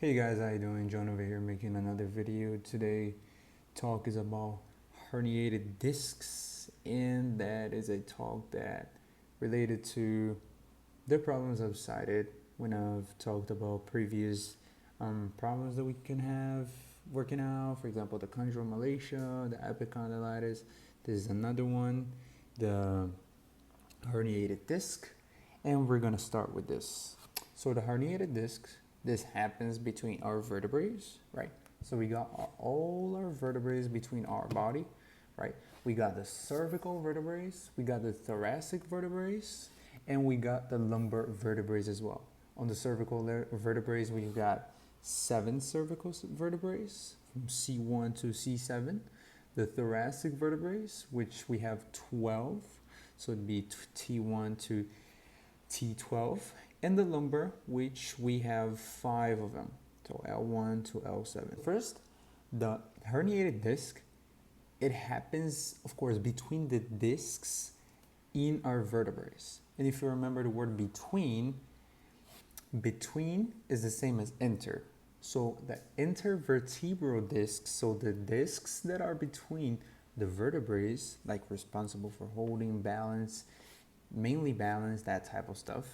Hey guys, how you doing? John over here making another video. Today talk is about herniated discs, and that is a talk that related to the problems I've cited when I've talked about previous problems that we can have working out. For example, the chondromalacia, the epicondylitis. This is another one, the herniated disc, and we're gonna start with this. So the herniated discs, this happens between our vertebrae, right? So we got all our vertebrae between our body, right? We got the cervical vertebrae, we got the thoracic vertebrae, and we got the lumbar vertebrae as well. On the cervical vertebrae, we've got 7 cervical vertebrae from C1 to C7. The thoracic vertebrae, which we have 12, so it'd be T1 to T12, and the lumbar, which we have 5 of them, so L1 to L7. First, the herniated disc, it happens, of course, between the discs in our vertebrae. And if you remember the word between is the same as inter. So the intervertebral discs, so the discs that are between the vertebrae, like responsible for holding balance, mainly balance, that type of stuff,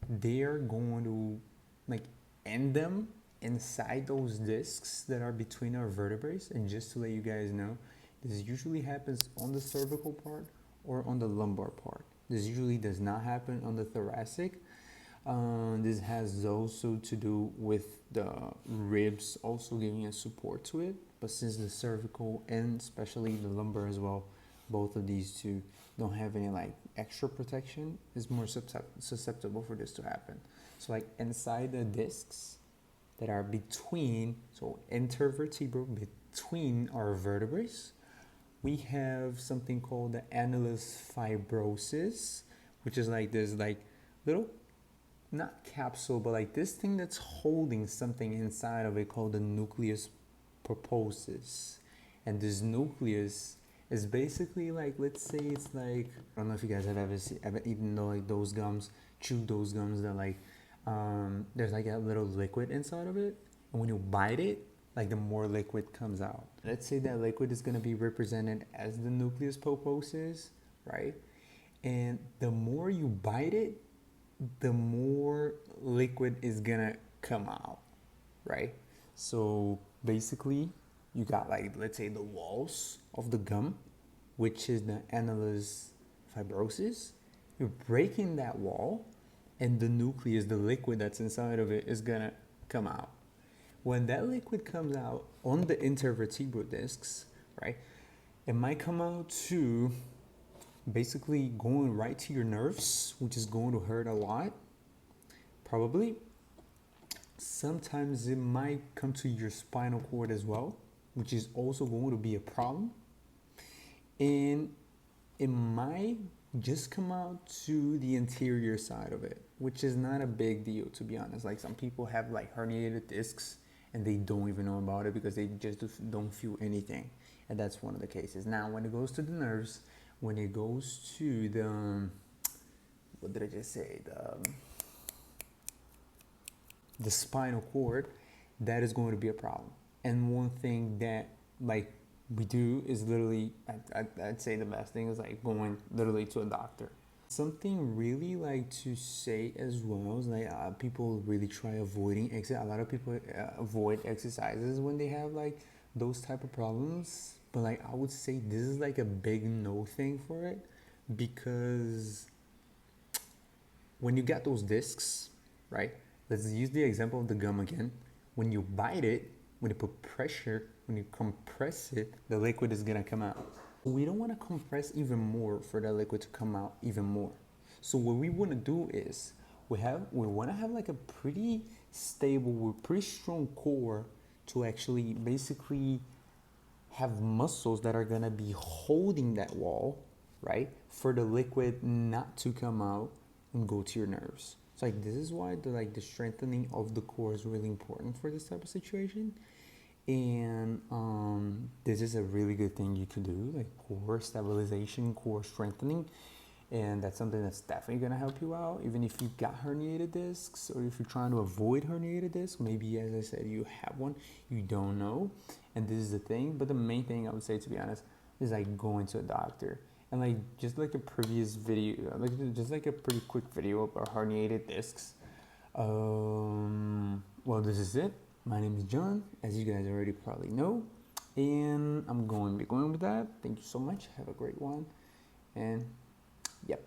they are going to like end them inside those discs that are between our vertebrae. And just to let you guys know, this usually happens on the cervical part or on the lumbar part. This usually does not happen on the thoracic. This has also to do with the ribs also giving a support to it, but since the cervical and especially the lumbar as well, both of these two don't have any like extra protection, is more susceptible for this to happen. So like inside the discs that are between, so intervertebral, between our vertebrae, we have something called the annulus fibrosus, which is like this like little, not capsule, but like this thing that's holding something inside of it called the nucleus pulposus. And this nucleus is basically like, let's say it's like, I don't know if you guys have ever eaten like those gums, chewed those gums that like, there's like a little liquid inside of it. And when you bite it, like the more liquid comes out. Let's say that liquid is gonna be represented as the nucleus pulposus, right? And the more you bite it, the more liquid is gonna come out, right? So basically, you got like, let's say the walls of the gum, which is the annulus fibrosus. You're breaking that wall, and the nucleus, the liquid that's inside of it, is gonna come out. When that liquid comes out on the intervertebral discs, right, it might come out to basically going right to your nerves, which is going to hurt a lot, probably. Sometimes it might come to your spinal cord as well, which is also going to be a problem. And it might just come out to the anterior side of it, which is not a big deal, to be honest. Like some people have like herniated discs and they don't even know about it because they just don't feel anything. And that's one of the cases. Now, when it goes to the nerves, when it goes to the, what did I just say? The spinal cord, that is going to be a problem. And one thing that like we do is literally, I'd say the best thing is like going literally to a doctor. Something really like to say as well is like people really try avoiding exercise. A lot of people avoid exercises when they have like those type of problems. But like I would say this is like a big no thing for it, because when you get those discs, right? Let's use the example of the gum again. When you bite it, when you put pressure, when you compress it, the liquid is gonna come out. We don't wanna compress even more for the liquid to come out even more. So what we wanna do is, we wanna have like a pretty stable, pretty strong core to actually basically have muscles that are gonna be holding that wall, right? For the liquid not to come out and go to your nerves. So like this is why the strengthening of the core is really important for this type of situation. And this is a really good thing you could do, like core stabilization, core strengthening. And that's something that's definitely gonna help you out, even if you got herniated discs or if you're trying to avoid herniated discs. Maybe, as I said, you have one, you don't know, and this is the thing. But the main thing I would say, to be honest, is like going to a doctor. And like just like a previous video, like just like a pretty quick video about herniated discs. Well, this is it. My name is John, as you guys already probably know, and I'm going to be going with that. Thank you so much. Have a great one, and yep.